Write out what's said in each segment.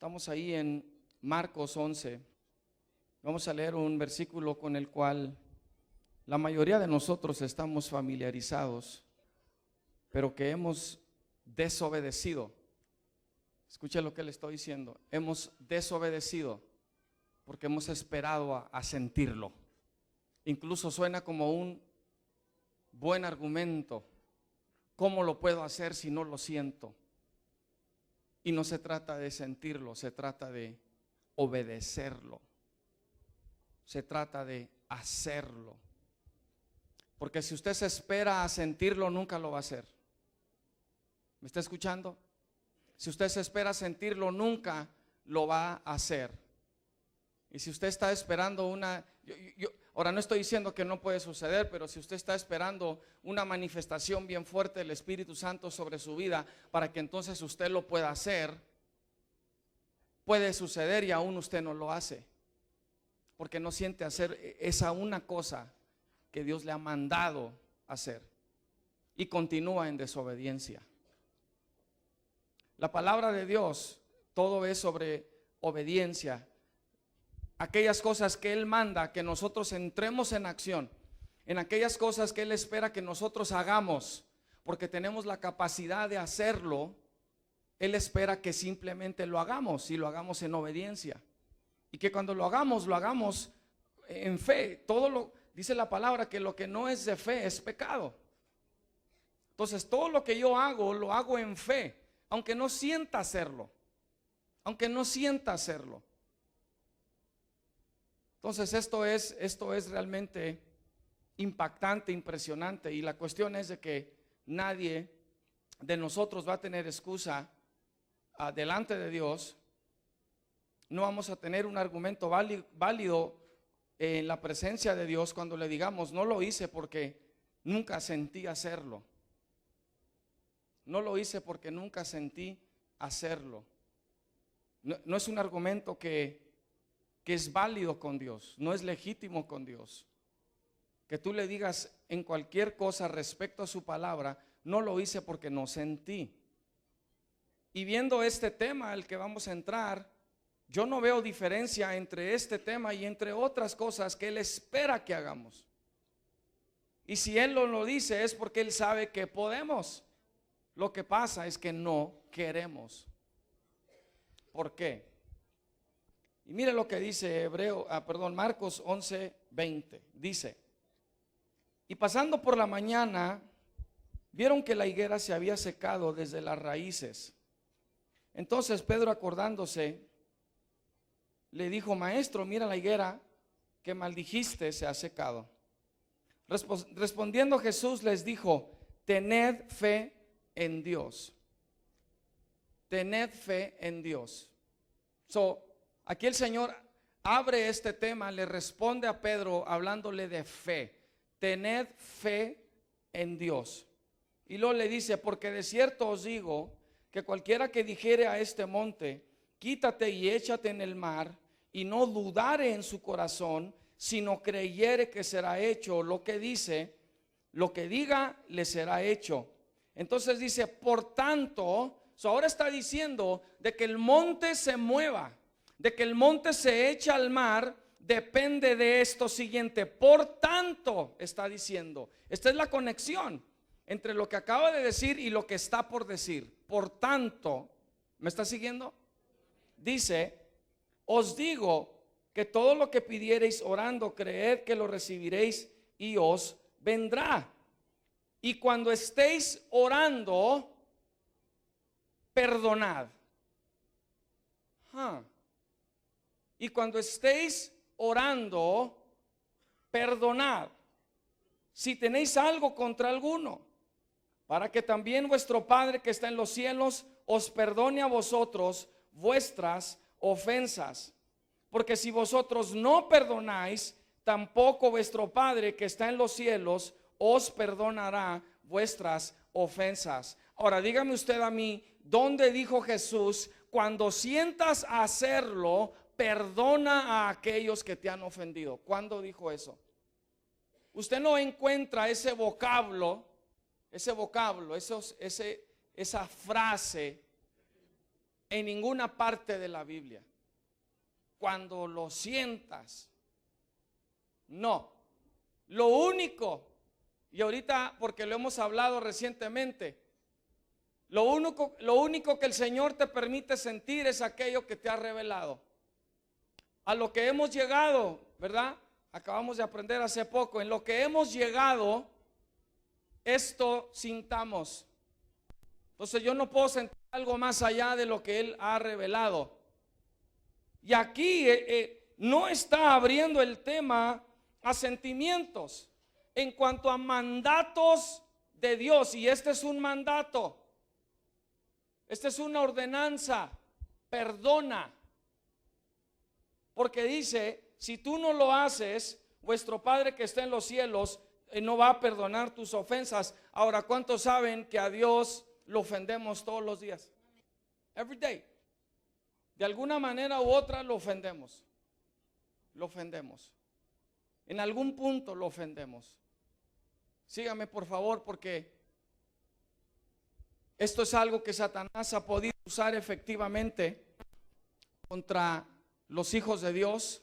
Estamos ahí en Marcos 11. Vamos a leer un versículo con el cual la mayoría de nosotros estamos familiarizados, pero que hemos desobedecido. Escuche lo que le estoy diciendo. Hemos desobedecido porque hemos esperado a sentirlo. Incluso suena como un buen argumento. ¿Cómo lo puedo hacer si no lo siento? Y no se trata de sentirlo, se trata de obedecerlo. Se trata de hacerlo. Porque si usted se espera a sentirlo, nunca lo va a hacer. ¿Me está escuchando? Si usted se espera a sentirlo, nunca lo va a hacer. Y si usted está esperando ahora no estoy diciendo que no puede suceder, pero si usted está esperando una manifestación bien fuerte del Espíritu Santo sobre su vida para que entonces usted lo pueda hacer, puede suceder y aún usted no lo hace, porque no siente hacer esa una cosa que Dios le ha mandado hacer y continúa en desobediencia. La palabra de Dios, todo es sobre obediencia. Aquellas cosas que Él manda que nosotros entremos en acción, en aquellas cosas que Él espera que nosotros hagamos, porque tenemos la capacidad de hacerlo. Él espera que simplemente lo hagamos y lo hagamos en obediencia. Y que cuando lo hagamos en fe. Dice la palabra que lo que no es de fe es pecado. Entonces todo lo que yo hago, lo hago en fe, aunque no sienta hacerlo. Aunque no sienta hacerlo. Entonces esto es realmente impactante, impresionante, y la cuestión es de que nadie de nosotros va a tener excusa delante de Dios. No vamos a tener un argumento válido en la presencia de Dios cuando le digamos no lo hice porque nunca sentí hacerlo. No lo hice porque nunca sentí hacerlo. No es un argumento que es válido con Dios, no es legítimo con Dios. Que tú le digas en cualquier cosa respecto a su palabra, no lo hice porque no sentí. Y viendo este tema al que vamos a entrar, yo no veo diferencia entre este tema y entre otras cosas que Él espera que hagamos. Y si Él lo dice es porque Él sabe que podemos. Lo que pasa es que no queremos. ¿Por qué? Y mire lo que dice Marcos 11:20. Dice: y pasando por la mañana, vieron que la higuera se había secado desde las raíces. Entonces Pedro, acordándose, le dijo: maestro, mira la higuera que maldijiste se ha secado. Respondiendo Jesús les dijo: tened fe en Dios. Tened fe en Dios. Aquí el Señor abre este tema, le responde a Pedro hablándole de fe. Tened fe en Dios. Y luego le dice: porque de cierto os digo que cualquiera que dijere a este monte, quítate y échate en el mar, y no dudare en su corazón, sino creyere que será hecho lo que dice, lo que diga le será hecho. Entonces dice: por tanto, ahora está diciendo de que el monte se mueva, de que el monte se echa al mar, depende de esto siguiente. Por tanto, está diciendo, esta es la conexión entre lo que acaba de decir y lo que está por decir. Por tanto, ¿me está siguiendo? Dice: os digo que todo lo que pidiereis orando, creed que lo recibiréis y os vendrá. Y cuando estéis orando, perdonad. Y cuando estéis orando, perdonad si tenéis algo contra alguno, para que también vuestro Padre que está en los cielos os perdone a vosotros vuestras ofensas. Porque si vosotros no perdonáis, tampoco vuestro Padre que está en los cielos os perdonará vuestras ofensas. Ahora dígame usted a mí, ¿dónde dijo Jesús: cuando sientas hacerlo, perdona a aquellos que te han ofendido? ¿Cuándo dijo eso? Usted no encuentra esa frase en ninguna parte de la Biblia. Cuando lo sientas, no. Lo único, y ahorita porque lo hemos hablado recientemente, lo único que el Señor te permite sentir es aquello que te ha revelado. A lo que hemos llegado, ¿verdad? Acabamos de aprender hace poco, en lo que hemos llegado, esto sintamos. Entonces yo no puedo sentir algo más allá de lo que Él ha revelado. Y aquí no está abriendo el tema a sentimientos en cuanto a mandatos de Dios. Y este es un mandato, esta es una ordenanza: perdona. Porque dice, si tú no lo haces, vuestro Padre que está en los cielos no va a perdonar tus ofensas. Ahora, ¿cuántos saben que a Dios lo ofendemos todos los días? Every day. De alguna manera u otra lo ofendemos. Lo ofendemos. En algún punto lo ofendemos. Sígame por favor, porque esto es algo que Satanás ha podido usar efectivamente contra los hijos de Dios,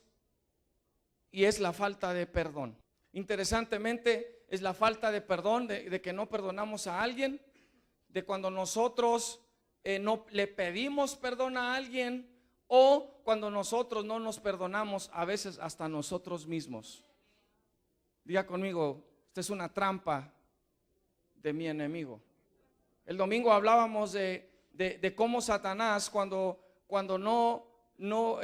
y es la falta de perdón. Interesantemente, es la falta de perdón, de que no perdonamos a alguien, de cuando nosotros no le pedimos perdón a alguien, o cuando nosotros no nos perdonamos a veces hasta nosotros mismos. Diga conmigo, esta es una trampa de mi enemigo. El domingo hablábamos de cómo Satanás cuando no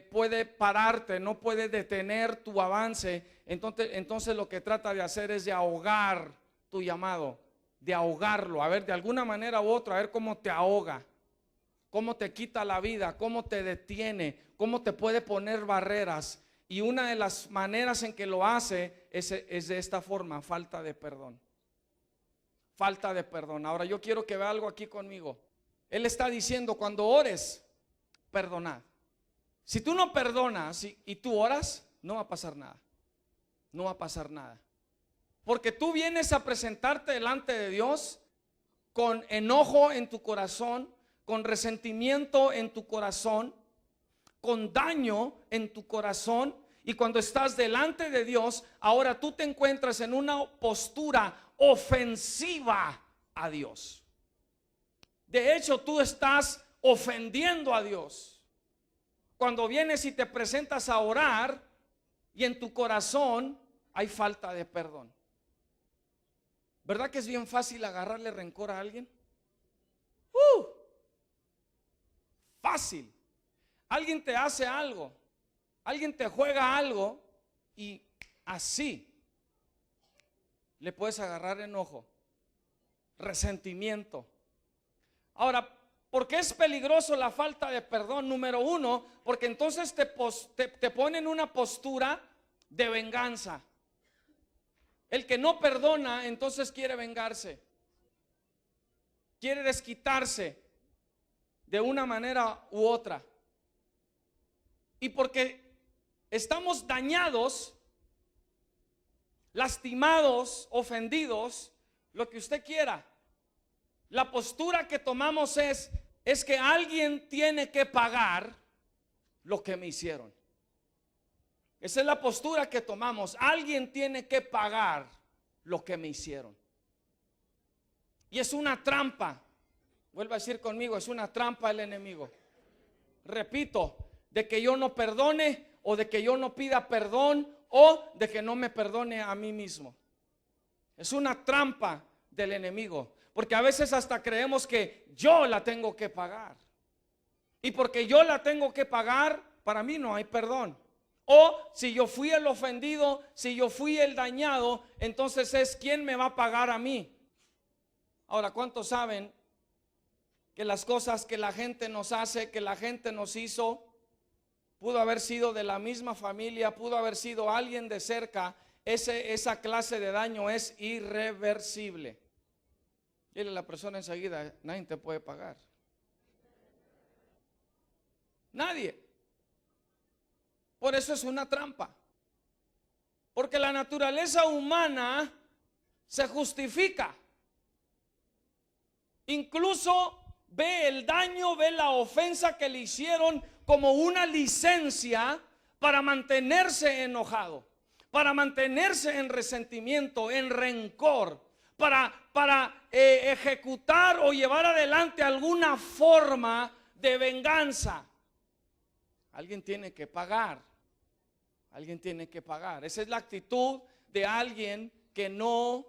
puede pararte, no puede detener tu avance, entonces lo que trata de hacer es de ahogar tu llamado, de ahogarlo, a ver, de alguna manera u otra, a ver cómo te ahoga, cómo te quita la vida, cómo te detiene, cómo te puede poner barreras. Y una de las maneras en que lo hace es de esta forma: falta de perdón. Falta de perdón. Ahora yo quiero que vea algo aquí conmigo. Él está diciendo, cuando ores, perdonad. Si tú no perdonas y tú oras, no va a pasar nada. No va a pasar nada. Porque tú vienes a presentarte delante de Dios con enojo en tu corazón, con resentimiento en tu corazón, con daño en tu corazón. Y cuando estás delante de Dios, ahora tú te encuentras en una postura ofensiva a Dios. De hecho, tú estás ofendiendo a Dios. Cuando vienes y te presentas a orar y en tu corazón hay falta de perdón. ¿Verdad que es bien fácil agarrarle rencor a alguien? Fácil. Alguien te hace algo, alguien te juega algo y así le puedes agarrar enojo, resentimiento. Ahora, ¿por qué es peligroso la falta de perdón? Número uno, porque entonces te pone en una postura de venganza. El que no perdona, entonces quiere vengarse, quiere desquitarse de una manera u otra. Y porque estamos dañados, lastimados, ofendidos, lo que usted quiera, la postura que tomamos es que alguien tiene que pagar lo que me hicieron. Esa es la postura que tomamos. Alguien tiene que pagar lo que me hicieron. Y es una trampa. Vuelva a decir conmigo, es una trampa del enemigo. Repito, de que yo no perdone, o de que yo no pida perdón, o de que no me perdone a mí mismo. Es una trampa del enemigo, porque a veces hasta creemos que yo la tengo que pagar, y porque yo la tengo que pagar, para mí no hay perdón. O si yo fui el ofendido, si yo fui el dañado, entonces es ¿quién me va a pagar a mí? Ahora, ¿cuántos saben que las cosas que la gente nos hace, que la gente nos hizo, pudo haber sido de la misma familia, pudo haber sido alguien de cerca? Esa clase de daño es irreversible. Dile a la persona enseguida, nadie te puede pagar. Nadie. Por eso es una trampa. Porque la naturaleza humana se justifica. Incluso ve el daño, ve la ofensa que le hicieron como una licencia para mantenerse enojado, para mantenerse en resentimiento, en rencor, para ejecutar o llevar adelante alguna forma de venganza. Alguien tiene que pagar. Alguien tiene que pagar. Esa es la actitud de alguien que no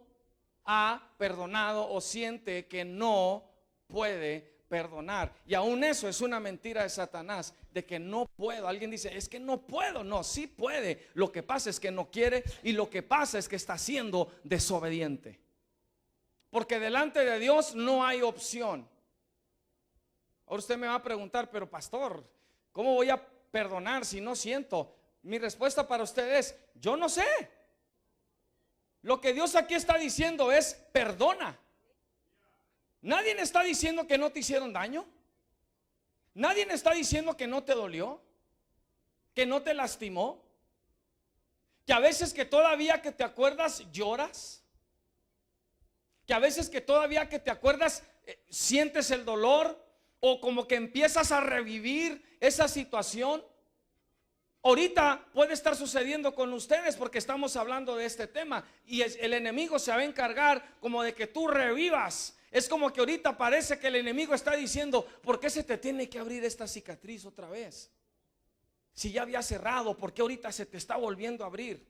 ha perdonado o siente que no puede perdonar. Y aún eso es una mentira de Satanás, de que no puedo. Alguien dice, es que no puedo. No, sí puede. Lo que pasa es que no quiere, y lo que pasa es que está siendo desobediente. Porque delante de Dios no hay opción. Ahora usted me va a preguntar, pero pastor, ¿cómo voy a perdonar si no siento? Mi respuesta para usted es, yo no sé. Lo que Dios aquí está diciendo es, perdona. Nadie está diciendo que no te hicieron daño. Nadie está diciendo que no te dolió, que no te lastimó, que a veces que todavía que te acuerdas lloras, que a veces que todavía que te acuerdas sientes el dolor, o como que empiezas a revivir esa situación. Ahorita puede estar sucediendo con ustedes porque estamos hablando de este tema, y el enemigo se va a encargar como de que tú revivas. Es como que ahorita parece que el enemigo está diciendo, ¿por qué se te tiene que abrir esta cicatriz otra vez? Si ya había cerrado, ¿por qué ahorita se te está volviendo a abrir?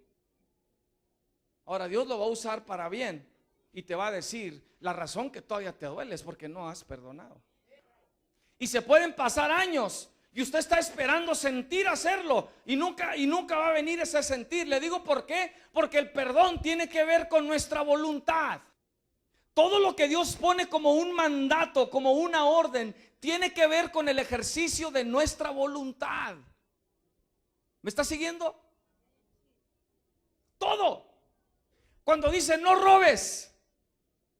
Ahora Dios lo va a usar para bien y te va a decir, la razón que todavía te duele es porque no has perdonado. Y se pueden pasar años y usted está esperando sentir hacerlo, y nunca va a venir ese sentir. Le digo por qué, porque el perdón tiene que ver con nuestra voluntad. Todo lo que Dios pone como un mandato, como una orden, tiene que ver con el ejercicio de nuestra voluntad. ¿Me está siguiendo? Todo. Cuando dice no robes,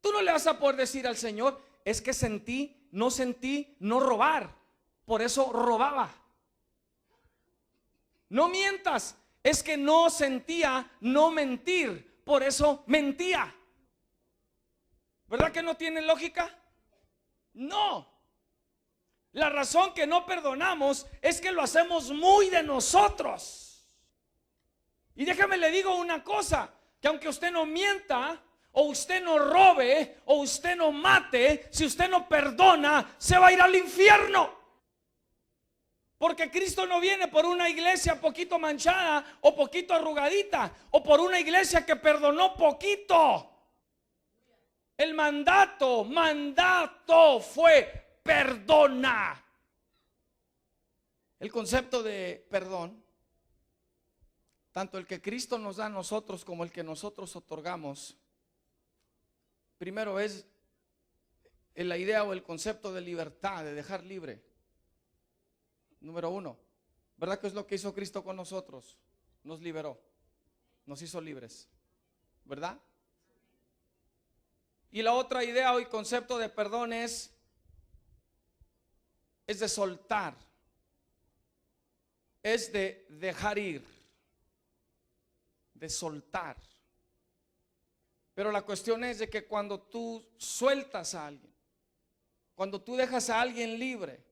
tú no le vas a poder decir al Señor, es que sentí no robar, por eso robaba. No mientas, es que no sentía no mentir, por eso mentía. ¿Verdad que no tiene lógica? No. La razón que no perdonamos es que lo hacemos muy de nosotros. Y déjame le digo una cosa, que aunque usted no mienta, o usted no robe, o usted no mate, si usted no perdona, se va a ir al infierno. Porque Cristo no viene por una iglesia poquito manchada o poquito arrugadita, o por una iglesia que perdonó poquito. El mandato fue perdona. El concepto de perdón, tanto el que Cristo nos da a nosotros como el que nosotros otorgamos, primero es la idea o el concepto de libertad, de dejar libre. Número uno, ¿verdad que es lo que hizo Cristo con nosotros? Nos liberó, nos hizo libres, ¿verdad? Y la otra idea o el concepto de perdón es de soltar, es de dejar ir, de soltar. Pero la cuestión es de que cuando tú sueltas a alguien, cuando tú dejas a alguien libre,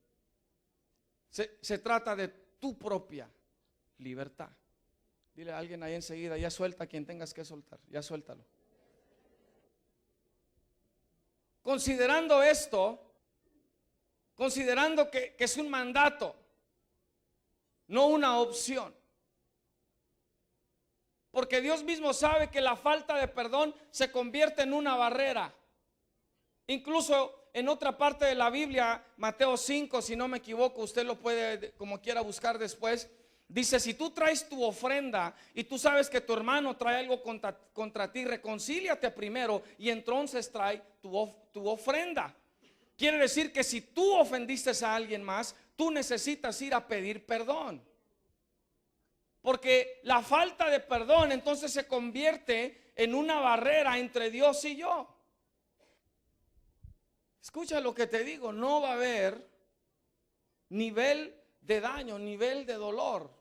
se trata de tu propia libertad. Dile a alguien ahí enseguida, ya suelta a quien tengas que soltar, ya suéltalo. Considerando esto, considerando que es un mandato, no una opción. Porque Dios mismo sabe que la falta de perdón se convierte en una barrera. Incluso en otra parte de la Biblia, Mateo 5, si no me equivoco, usted lo puede como quiera buscar después. Dice, si tú traes tu ofrenda y tú sabes que tu hermano trae algo contra ti, reconcíliate primero y entonces trae tu ofrenda. Quiere decir que si tú ofendiste a alguien más, tú necesitas ir a pedir perdón. Porque la falta de perdón entonces se convierte en una barrera entre Dios y yo. Escucha lo que te digo, no va a haber nivel de daño, nivel de dolor.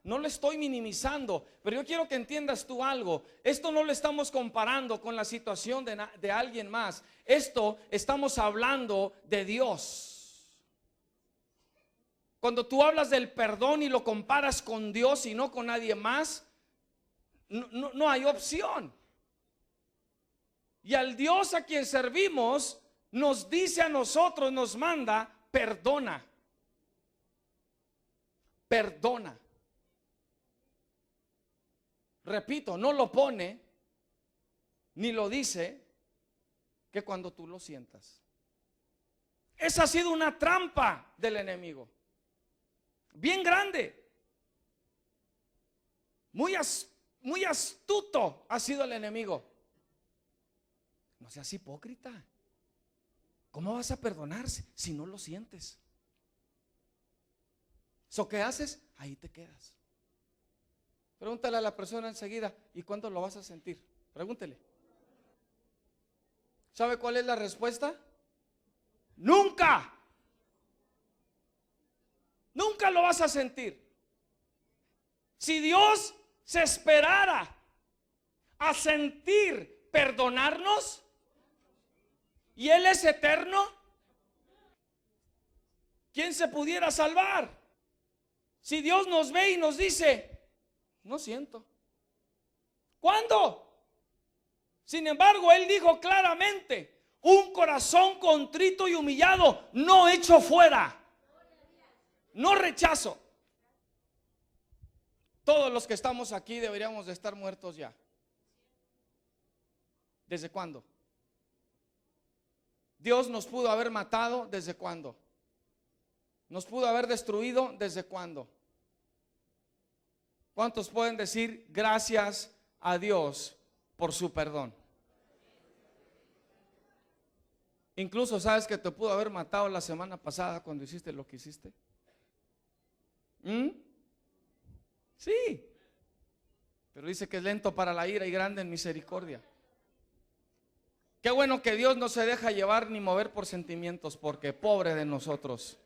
no lo estoy minimizando, pero yo quiero que entiendas tú algo. Esto no lo estamos comparando con la situación de alguien más. Esto estamos hablando de Dios. Cuando tú hablas del perdón y lo comparas con Dios y no con nadie más, no hay opción. Y al Dios a quien servimos nos dice a nosotros, nos manda, perdona. Perdona. Repito, no lo pone ni lo dice que cuando tú lo sientas. Esa ha sido una trampa del enemigo. Bien grande. Muy astuto ha sido el enemigo. No seas hipócrita. ¿Cómo vas a perdonarse si no lo sientes? ¿So qué haces? Ahí te quedas. Pregúntale a la persona enseguida, ¿y cuándo lo vas a sentir? Pregúntele. ¿Sabe cuál es la respuesta? Nunca. Nunca lo vas a sentir. Si Dios se esperara a sentir perdonarnos y Él es eterno, ¿quién se pudiera salvar? Si Dios nos ve y nos dice, no siento. ¿Cuándo? Sin embargo, Él dijo claramente, un corazón contrito y humillado no echo fuera, no rechazo. Todos los que estamos aquí deberíamos de estar muertos ya. ¿Desde cuándo? Dios nos pudo haber matado, ¿desde cuándo? Nos pudo haber destruido, ¿desde cuándo? ¿Cuántos pueden decir gracias a Dios por su perdón? Incluso sabes que te pudo haber matado la semana pasada cuando hiciste lo que hiciste. Sí. Pero dice que es lento para la ira y grande en misericordia. Qué bueno que Dios no se deja llevar ni mover por sentimientos, porque pobre de nosotros.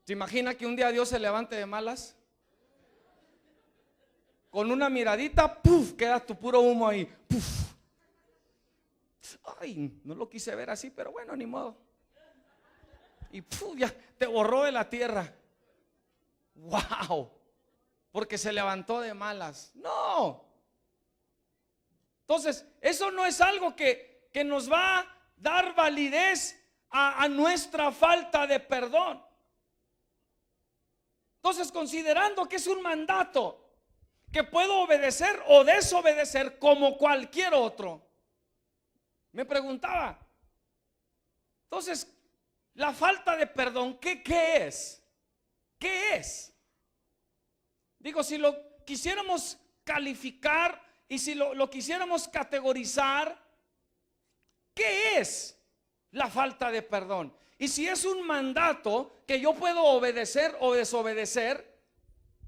¿Se imagina que un día Dios se levante de malas? Con una miradita, ¡puf!, queda tu puro humo ahí. ¡Puf! Ay, no lo quise ver así, pero bueno, ni modo. Y ¡puf!, ya te borró de la tierra. ¡Wow! Porque se levantó de malas. No. Entonces, eso no es algo que nos va a dar validez a nuestra falta de perdón. Entonces, considerando que es un mandato que puedo obedecer o desobedecer como cualquier otro, me preguntaba, entonces, la falta de perdón, ¿qué es? ¿Qué es? Digo, si lo quisiéramos calificar y si lo quisiéramos categorizar, ¿qué es la falta de perdón? Y si es un mandato que yo puedo obedecer o desobedecer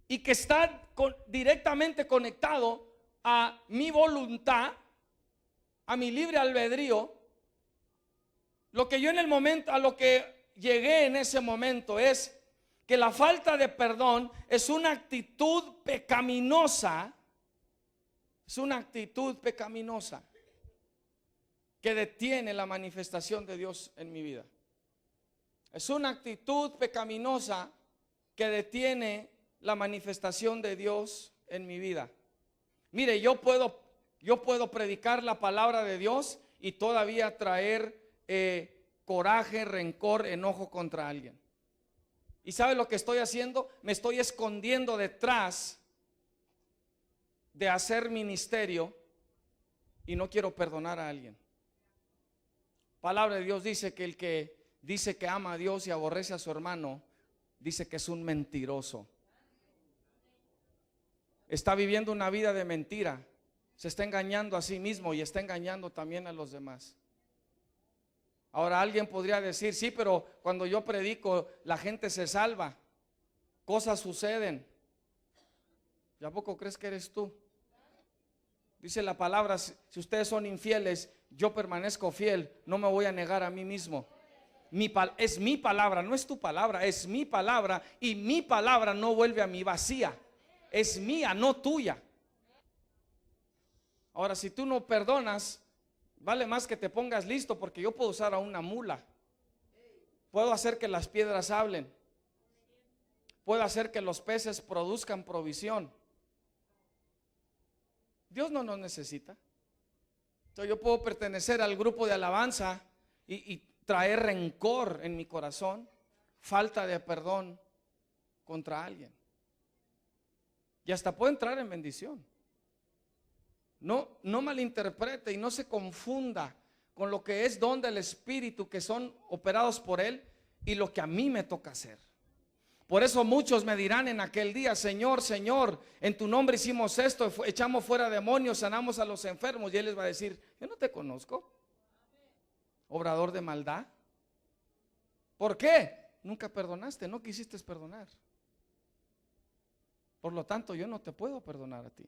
y que está directamente conectado a mi voluntad, a mi libre albedrío, lo que yo en el momento, a lo que llegué en ese momento es que la falta de perdón es una actitud pecaminosa. Es una actitud pecaminosa que detiene la manifestación de Dios en mi vida. Es una actitud pecaminosa que detiene la manifestación de Dios en mi vida. Mire, yo puedo predicar la palabra de Dios y todavía traer coraje, rencor, enojo contra alguien. ¿Y sabe lo que estoy haciendo? Me estoy escondiendo detrás de hacer ministerio y no quiero perdonar a alguien. Palabra de Dios dice que el que dice que ama a Dios y aborrece a su hermano, dice que es un mentiroso. Está viviendo una vida de mentira. Se está engañando a sí mismo y está engañando también a los demás. Ahora alguien podría decir, sí, pero cuando yo predico la gente se salva, cosas suceden. ¿Y a poco crees que eres tú? Dice la palabra, si ustedes son infieles, yo permanezco fiel, no me voy a negar a mí mismo. Es mi palabra, no es tu palabra, es mi palabra, y mi palabra no vuelve a mí vacía, es mía, no tuya. Ahora, si tú no perdonas, vale más que te pongas listo, porque yo puedo usar a una mula, puedo hacer que las piedras hablen, puedo hacer que los peces produzcan provisión. Dios no nos necesita. Entonces yo puedo pertenecer al grupo de alabanza y traer rencor en mi corazón, falta de perdón contra alguien, y hasta puedo entrar en bendición. No malinterprete y no se confunda con lo que es don del Espíritu, que son operados por Él, y lo que a mí me toca hacer. Por eso muchos me dirán en aquel día: Señor, Señor, en tu nombre hicimos esto, echamos fuera demonios, sanamos a los enfermos. Y Él les va a decir: yo no te conozco, obrador de maldad. ¿Por qué? Nunca perdonaste, no quisiste perdonar. Por lo tanto, yo no te puedo perdonar a ti.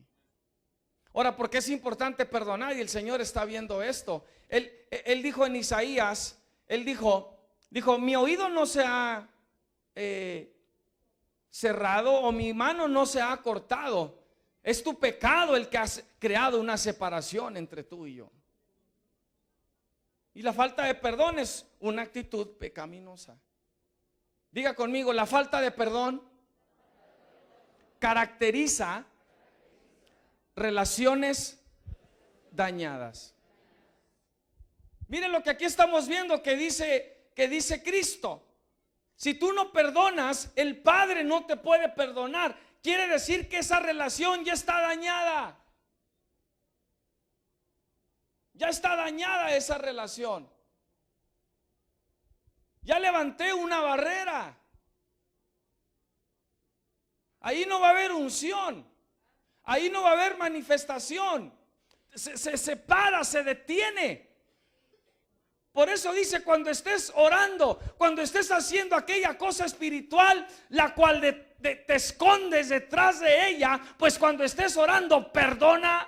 Ahora, ¿por qué es importante perdonar? Y el Señor está viendo esto. Él dijo en Isaías, Él dijo, mi oído no se ha cerrado, o mi mano no se ha cortado. Es tu pecado el que has creado una separación entre tú y yo. Y la falta de perdón es una actitud pecaminosa. Diga conmigo: la falta de perdón caracteriza relaciones dañadas. Miren lo que aquí estamos viendo que dice Cristo. Si tú no perdonas, el Padre no te puede perdonar. Quiere decir que esa relación ya está dañada. Ya está dañada esa relación. Ya levanté una barrera. Ahí no va a haber unción. Ahí no va a haber manifestación. Se separa, se detiene. Por eso dice: cuando estés orando, cuando estés haciendo aquella cosa espiritual, la cual te escondes detrás de ella, pues cuando estés orando, perdona.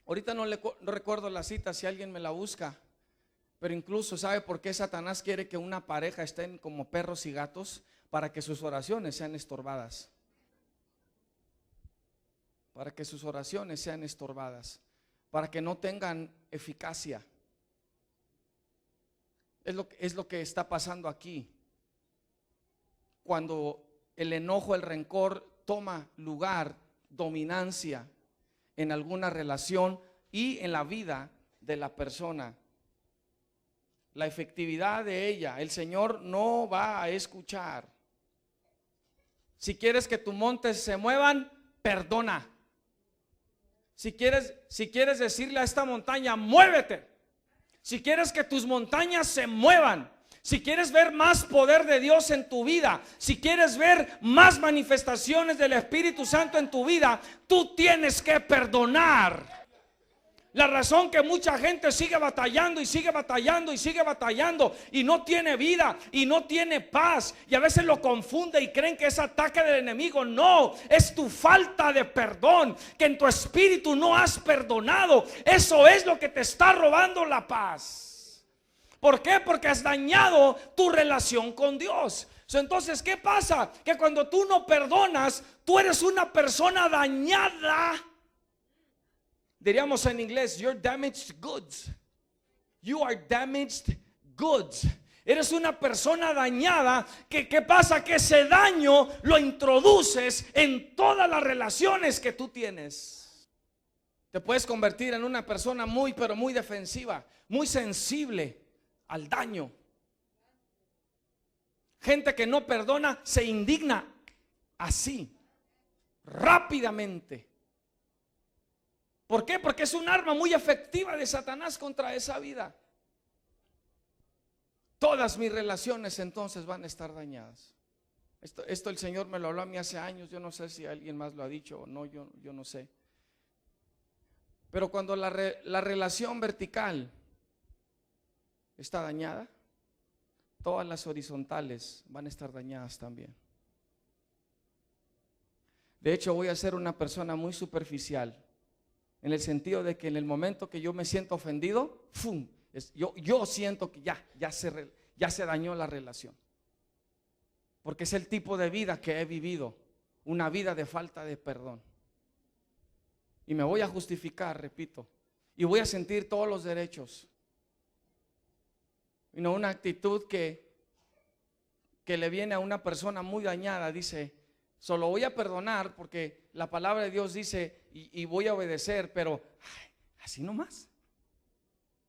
Ahorita no recuerdo la cita, si alguien me la busca. Pero incluso, ¿sabe por qué Satanás quiere que una pareja estén como perros y gatos? Para que sus oraciones sean estorbadas. Para que sus oraciones sean estorbadas, para que no tengan eficacia. Es lo que está pasando aquí. Cuando el enojo, el rencor toma lugar, dominancia en alguna relación y en la vida de la persona, la efectividad de ella, el Señor no va a escuchar. Si quieres que tus montes se muevan, perdona. Si quieres decirle a esta montaña: muévete. Si quieres que tus montañas se muevan, si quieres ver más poder de Dios en tu vida, si quieres ver más manifestaciones del Espíritu Santo en tu vida, tú tienes que perdonar. La razón que mucha gente sigue batallando y sigue batallando y sigue batallando y no tiene vida y no tiene paz, y a veces lo confunde y creen que es ataque del enemigo. No, es tu falta de perdón, que en tu espíritu no has perdonado. Eso es lo que te está robando la paz. ¿Por qué? Porque has dañado tu relación con Dios. Entonces, ¿qué pasa? Que cuando tú no perdonas, tú eres una persona dañada. Diríamos en inglés: you're damaged goods. You are damaged goods. Eres una persona dañada. ¿Qué pasa? Que ese daño lo introduces en todas las relaciones que tú tienes. Te puedes convertir en una persona pero muy defensiva, muy sensible al daño. Gente que no perdona se indigna así, rápidamente. ¿Por qué? Porque es un arma muy efectiva de Satanás contra esa vida. Todas mis relaciones entonces van a estar dañadas. Esto el Señor me lo habló a mí hace años. Yo no sé si alguien más lo ha dicho o no, yo no sé. Pero cuando la relación vertical está dañada, todas las horizontales van a estar dañadas también. De hecho, voy a ser una persona muy superficial, en el sentido de que en el momento que yo me siento ofendido, ¡fum!, yo siento que ya se dañó la relación. Porque es el tipo de vida que he vivido, una vida de falta de perdón. Y me voy a justificar, repito, y voy a sentir todos los derechos. Y no una actitud que le viene a una persona muy dañada, dice, solo voy a perdonar porque la palabra de Dios dice y voy a obedecer, pero así nomás.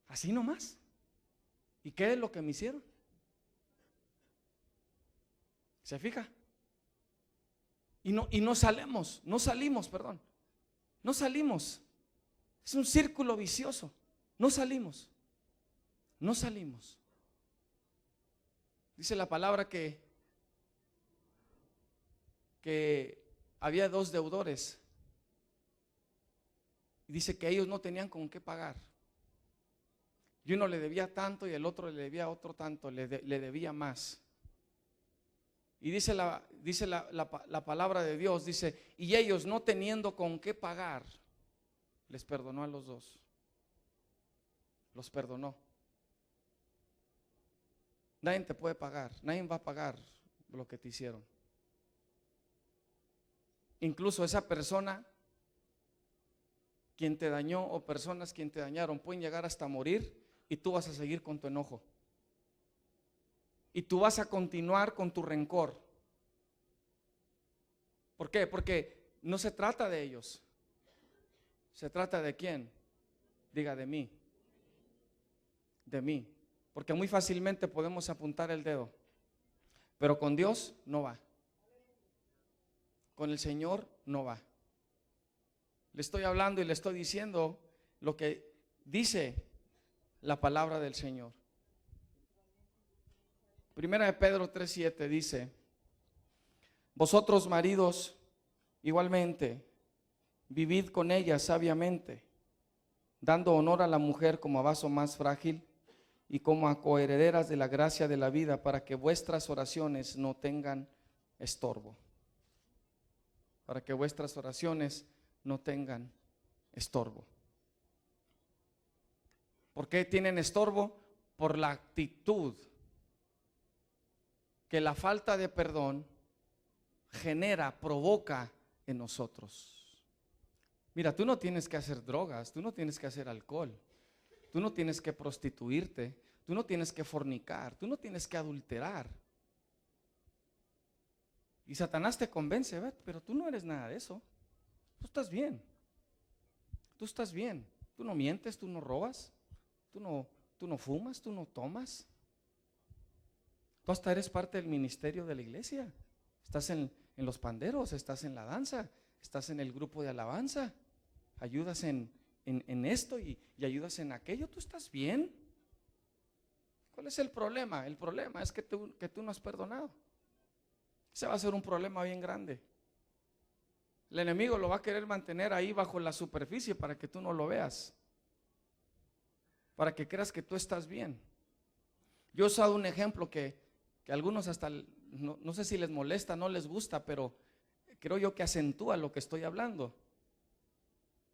Así nomás. ¿Y qué es lo que me hicieron? ¿Se fija? Y no salimos. No salimos. Es un círculo vicioso. No salimos. Dice la palabra que había 2 deudores. Y dice que ellos no tenían con qué pagar. Y uno le debía tanto y el otro le debía otro tanto, le debía más. Y dice la palabra de Dios, dice, y ellos no teniendo con qué pagar, les perdonó a los 2. Los perdonó. Nadie te puede pagar, nadie va a pagar lo que te hicieron. Incluso esa persona quien te dañó o personas quien te dañaron pueden llegar hasta morir y tú vas a seguir con tu enojo. Y tú vas a continuar con tu rencor. ¿Por qué? Porque no se trata de ellos. ¿Se trata de quién? Diga, de mí. De mí. Porque muy fácilmente podemos apuntar el dedo. Pero con Dios no va. Con el Señor no va. Le estoy hablando y le estoy diciendo lo que dice la palabra del Señor. Primera de Pedro 3:7 dice: vosotros maridos igualmente vivid con ella sabiamente, dando honor a la mujer como a vaso más frágil y como a coherederas de la gracia de la vida, para que vuestras oraciones no tengan estorbo. Para que vuestras oraciones no tengan estorbo. ¿Por qué tienen estorbo? Por la actitud que la falta de perdón genera, provoca en nosotros. Mira, tú no tienes que hacer drogas, tú no tienes que hacer alcohol, tú no tienes que prostituirte, tú no tienes que fornicar, tú no tienes que adulterar. Y Satanás te convence, pero tú no eres nada de eso. Tú estás bien. Tú estás bien. Tú no mientes, tú no robas, tú no fumas, tú no tomas. Tú hasta eres parte del ministerio de la iglesia. Estás en los panderos, estás en la danza, estás en el grupo de alabanza, ayudas en esto y ayudas en aquello. Tú estás bien. ¿Cuál es el problema? El problema es que tú no has perdonado. Ese va a ser un problema bien grande. El enemigo lo va a querer mantener ahí bajo la superficie para que tú no lo veas, para que creas que tú estás bien. Yo he usado un ejemplo que algunos hasta, no sé si les molesta, no les gusta, pero creo yo que acentúa lo que estoy hablando.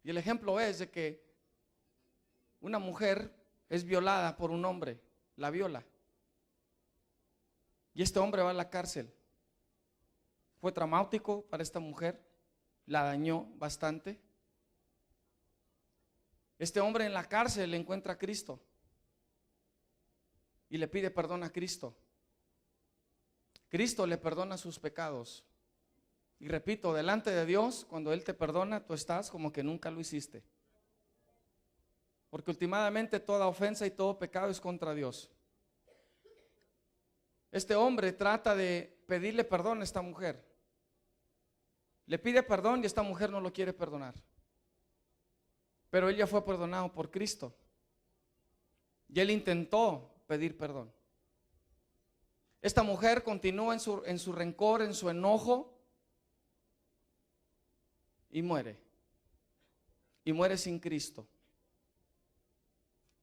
Y el ejemplo es de que una mujer es violada por un hombre, la viola. Y este hombre va a la cárcel. Fue traumático para esta mujer, la dañó bastante. Este hombre en la cárcel le encuentra a Cristo y le pide perdón a Cristo. Cristo le perdona sus pecados. Y repito, delante de Dios, cuando Él te perdona, tú estás como que nunca lo hiciste. Porque últimamente toda ofensa y todo pecado es contra Dios. Este hombre trata de pedirle perdón a esta mujer. Le pide perdón y esta mujer no lo quiere perdonar. Pero él ya fue perdonado por Cristo. Y él intentó pedir perdón. Esta mujer continúa en su rencor, en su enojo, y muere. Y muere sin Cristo.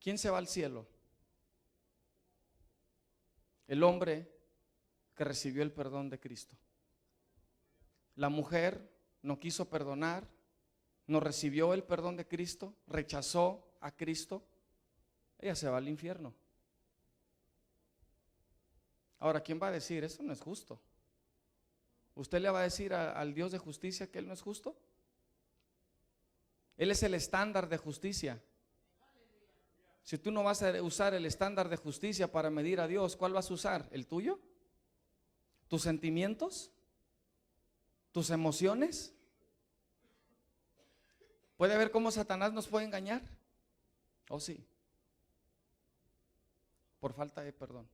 ¿Quién se va al cielo? El hombre que recibió el perdón de Cristo. La mujer no quiso perdonar, no recibió el perdón de Cristo, rechazó a Cristo. ella se va al infierno. Ahora, ¿quién va a decir eso no es justo? ¿Usted le va a decir al Dios de justicia que Él no es justo? Él es el estándar de justicia. Si tú no vas a usar el estándar de justicia para medir a Dios, ¿cuál vas a usar? ¿El tuyo? ¿Tus sentimientos? ¿Tus emociones? ¿Puede ver cómo Satanás nos puede engañar? ¿Oh sí? Por falta de perdón.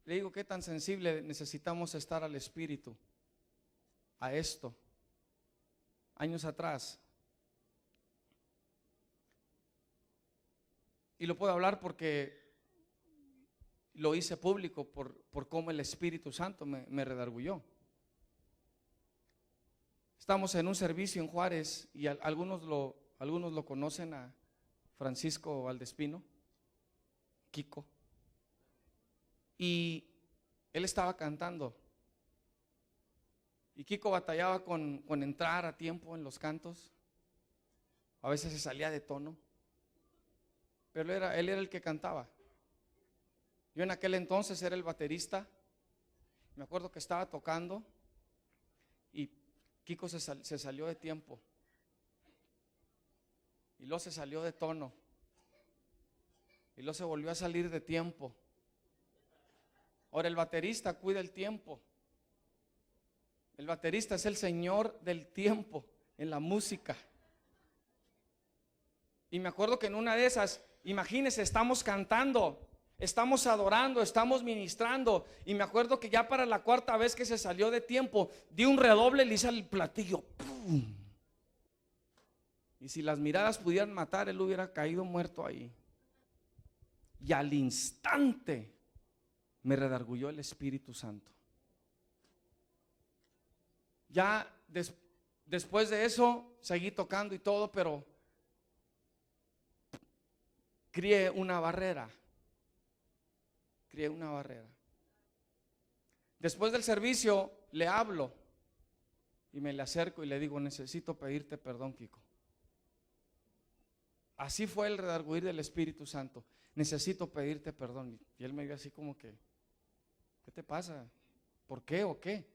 Le digo, ¿qué tan sensible necesitamos estar al Espíritu? A esto. Años atrás. Y lo puedo hablar porque lo hice público por cómo el Espíritu Santo me redarguyó. Estamos en un servicio en Juárez y algunos lo conocen a Francisco Valdespino, Kiko. Y él estaba cantando. Y Kiko batallaba con entrar a tiempo en los cantos. A veces se salía de tono. Pero él era el que cantaba. Yo en aquel entonces era el baterista. Me acuerdo que estaba tocando y Kiko se salió de tiempo. Y luego se salió de tono. Y luego se volvió a salir de tiempo. Ahora el baterista cuida el tiempo. El baterista es el señor del tiempo en la música. Y me acuerdo que en una de esas, imagínense, estamos cantando, estamos adorando, estamos ministrando. Y me acuerdo que ya para la cuarta vez que se salió de tiempo, di un redoble, le hice al platillo. ¡Pum! Y si las miradas pudieran matar, él hubiera caído muerto ahí. Y al instante me redarguyó el Espíritu Santo. Ya después de eso seguí tocando y todo, pero crié una barrera. Después del servicio le hablo y me le acerco y le digo, necesito pedirte perdón, Kiko. Así fue el redarguir del Espíritu Santo. Necesito pedirte perdón. Y él me vio así como que, ¿qué te pasa? ¿Por qué o qué?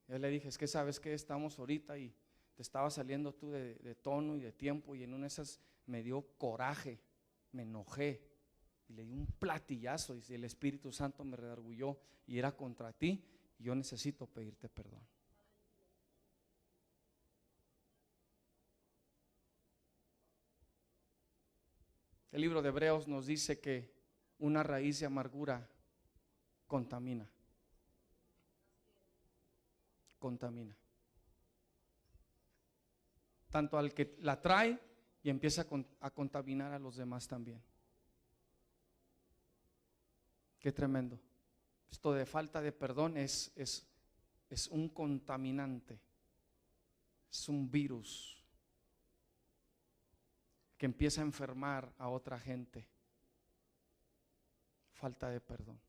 Yo le dije, es que sabes que estamos ahorita y te estaba saliendo tú de tono y de tiempo, y en una de esas me dio coraje, me enojé y le di un platillazo y el Espíritu Santo me redarguyó y era contra ti y yo necesito pedirte perdón. El libro de Hebreos nos dice que una raíz de amargura contamina. Tanto al que la trae y empieza a contaminar a los demás también. Qué tremendo. Esto de falta de perdón es un contaminante, es un virus que empieza a enfermar a otra gente. Falta de perdón.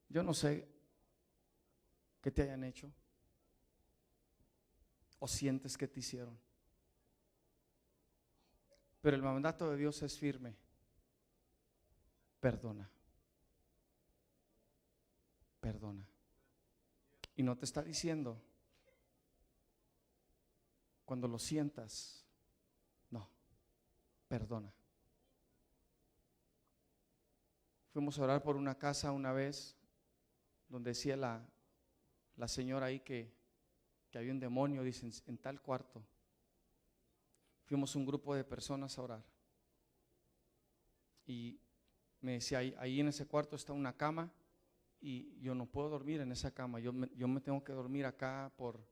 Yo no sé qué te hayan hecho o sientes que te hicieron, pero el mandato de Dios es firme: perdona. Y no te está diciendo cuando lo sientas, no, perdona. Fuimos a orar por una casa una vez donde decía la señora ahí que había un demonio, dicen, en tal cuarto. Fuimos un grupo de personas a orar y me decía, ahí en ese cuarto está una cama y yo no puedo dormir en esa cama, yo me tengo que dormir acá por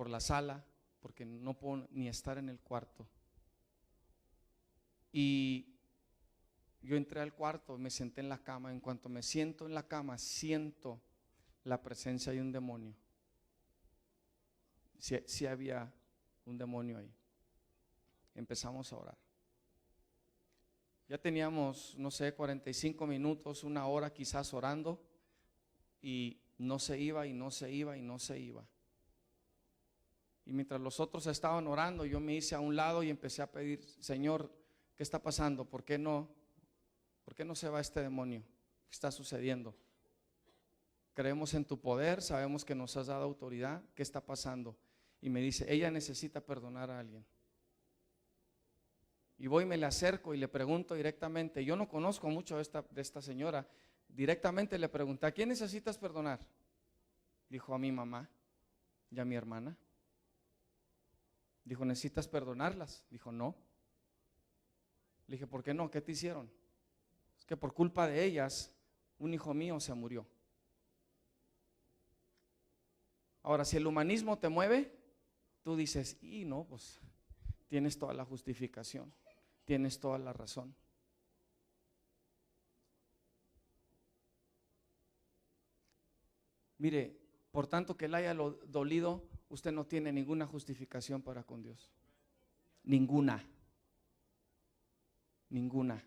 la sala porque no puedo ni estar en el cuarto. Y yo entré al cuarto, me senté en la cama. En cuanto me siento en la cama, siento la presencia de un demonio. Sí había un demonio ahí. Empezamos a orar. Ya teníamos, no sé, 45 minutos, una hora quizás orando, y no se iba. Y mientras los otros estaban orando, yo me hice a un lado y empecé a pedir: Señor, ¿qué está pasando? ¿Por qué no se va este demonio? ¿Qué está sucediendo? Creemos en tu poder, sabemos que nos has dado autoridad. ¿Qué está pasando? Y me dice: ella necesita perdonar a alguien. Y voy y me le acerco y le pregunto directamente. Yo no conozco mucho de esta señora. Directamente le pregunté: ¿a quién necesitas perdonar? Dijo: a mi mamá y a mi hermana. Dijo: ¿necesitas perdonarlas? Dijo: no. Le dije: ¿por qué no? ¿Qué te hicieron? Es que por culpa de ellas un hijo mío se murió. Ahora, si el humanismo te mueve, tú dices: y no, pues tienes toda la justificación, tienes toda la razón. Mire, por tanto que le haya dolido, usted no tiene ninguna justificación para con Dios. Ninguna. Ninguna.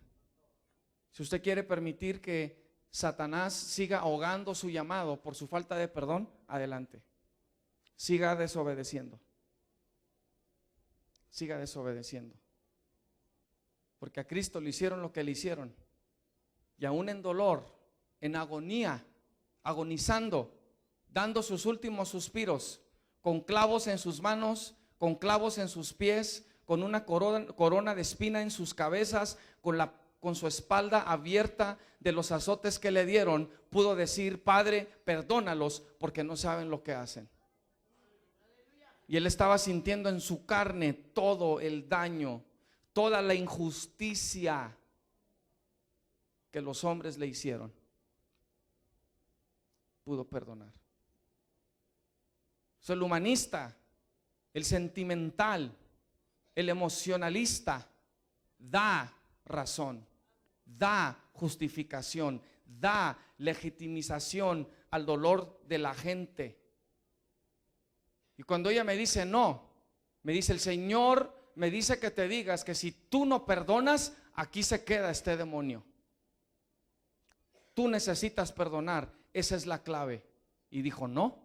Si usted quiere permitir que Satanás siga ahogando su llamado por su falta de perdón, adelante. Siga desobedeciendo. Siga desobedeciendo. Porque a Cristo le hicieron lo que le hicieron. Y aún en dolor, en agonía, agonizando, dando sus últimos suspiros, con clavos en sus manos, con clavos en sus pies, con una corona de espina en sus cabezas, con su espalda abierta de los azotes que le dieron, pudo decir: Padre, perdónalos porque no saben lo que hacen. Y él estaba sintiendo en su carne todo el daño, toda la injusticia que los hombres le hicieron. Pudo perdonar. So, el humanista, el sentimental, el emocionalista da razón, da justificación, da legitimización al dolor de la gente. Y cuando ella me dice: no, me dice: el Señor me dice que te digas que si tú no perdonas, aquí se queda este demonio. Tú necesitas perdonar, esa es la clave. Y dijo: no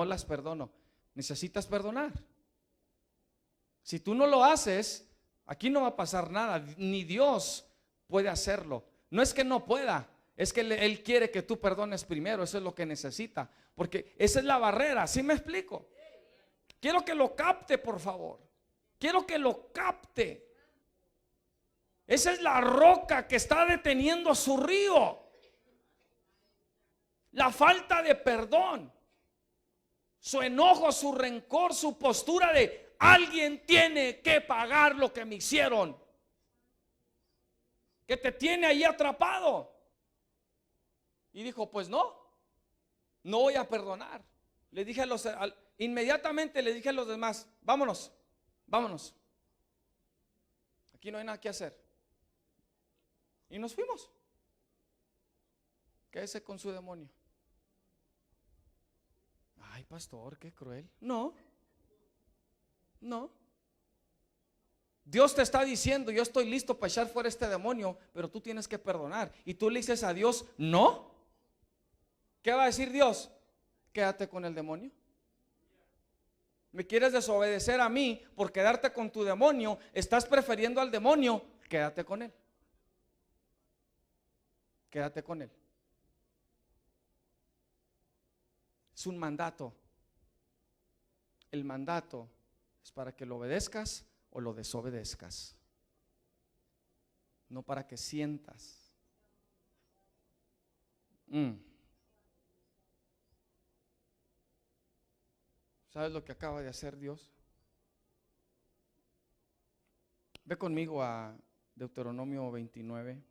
las perdono. Necesitas perdonar. Si tú no lo haces, aquí no va a pasar nada, ni Dios puede hacerlo. No es que no pueda, es que Él quiere que tú perdones primero. Eso es lo que necesita, porque esa es la barrera. ¿Sí me explico? Quiero que lo capte, por favor. Quiero que lo capte. Esa es la roca que está deteniendo su río. La falta de perdón, su enojo, su rencor, su postura de: alguien tiene que pagar lo que me hicieron, que te tiene ahí atrapado. Y dijo: pues no voy a perdonar. Le dije inmediatamente le dije a los demás: vámonos. Aquí no hay nada que hacer. Y nos fuimos. Quédese con su demonio. Ay, pastor, qué cruel. No. Dios te está diciendo: yo estoy listo para echar fuera este demonio, pero tú tienes que perdonar. Y tú le dices a Dios: no. ¿Qué va a decir Dios? Quédate con el demonio. ¿Me quieres desobedecer a mí por quedarte con tu demonio? ¿Estás prefiriendo al demonio? Quédate con él. Quédate con él. Es un mandato. El mandato es para que lo obedezcas o lo desobedezcas, no para que sientas. ¿Sabes lo que acaba de hacer Dios? Ve conmigo a Deuteronomio 29.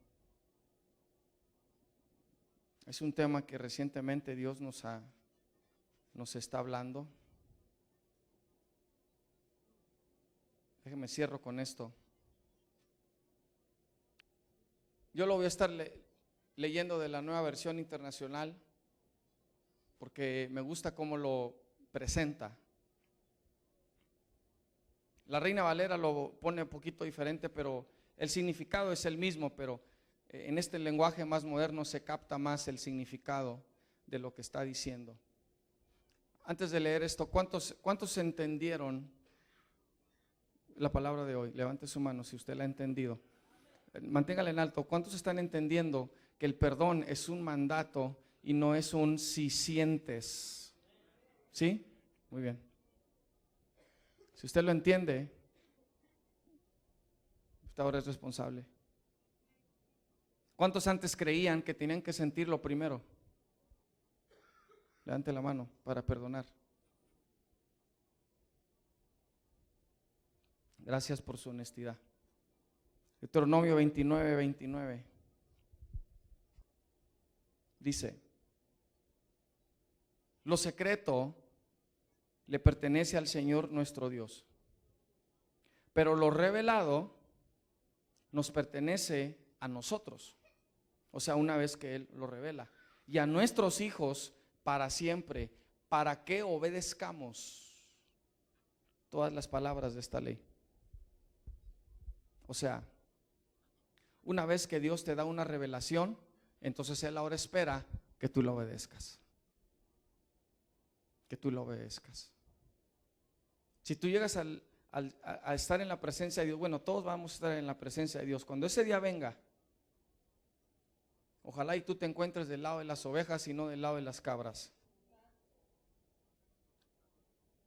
Es un tema que recientemente Dios nos está hablando. Déjeme cierro con esto. Yo lo voy a estar leyendo de la Nueva Versión Internacional, porque me gusta cómo lo presenta. La Reina Valera lo pone un poquito diferente, pero el significado es el mismo, pero en este lenguaje más moderno se capta más el significado de lo que está diciendo. Antes de leer esto, ¿cuántos entendieron la palabra de hoy? Levante su mano si usted la ha entendido. Manténgala en alto. ¿Cuántos están entendiendo que el perdón es un mandato y no es un si sientes? ¿Sí? Muy bien. Si usted lo entiende, usted ahora es responsable. ¿Cuántos antes creían que tenían que sentirlo primero? Levante la mano para perdonar. Gracias por su honestidad. Deuteronomio 29:29 dice: lo secreto le pertenece al Señor nuestro Dios, pero lo revelado nos pertenece a nosotros. O sea, una vez que Él lo revela, y a nuestros hijos para siempre, para que obedezcamos todas las palabras de esta ley. O sea, una vez que Dios te da una revelación, entonces Él ahora espera que tú lo obedezcas. Que tú lo obedezcas. Si tú llegas a estar en la presencia de Dios, bueno, todos vamos a estar en la presencia de Dios. Cuando ese día venga, ojalá y tú te encuentres del lado de las ovejas y no del lado de las cabras.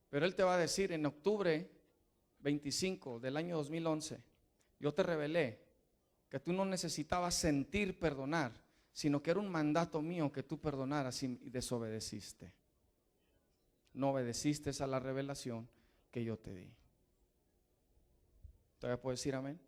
Pero Él te va a decir en octubre 25 del año 2011, yo te revelé que tú no necesitabas sentir perdonar, sino que era un mandato mío que tú perdonaras y desobedeciste. No obedeciste a la revelación que yo te di. ¿Todavía puedes decir amén?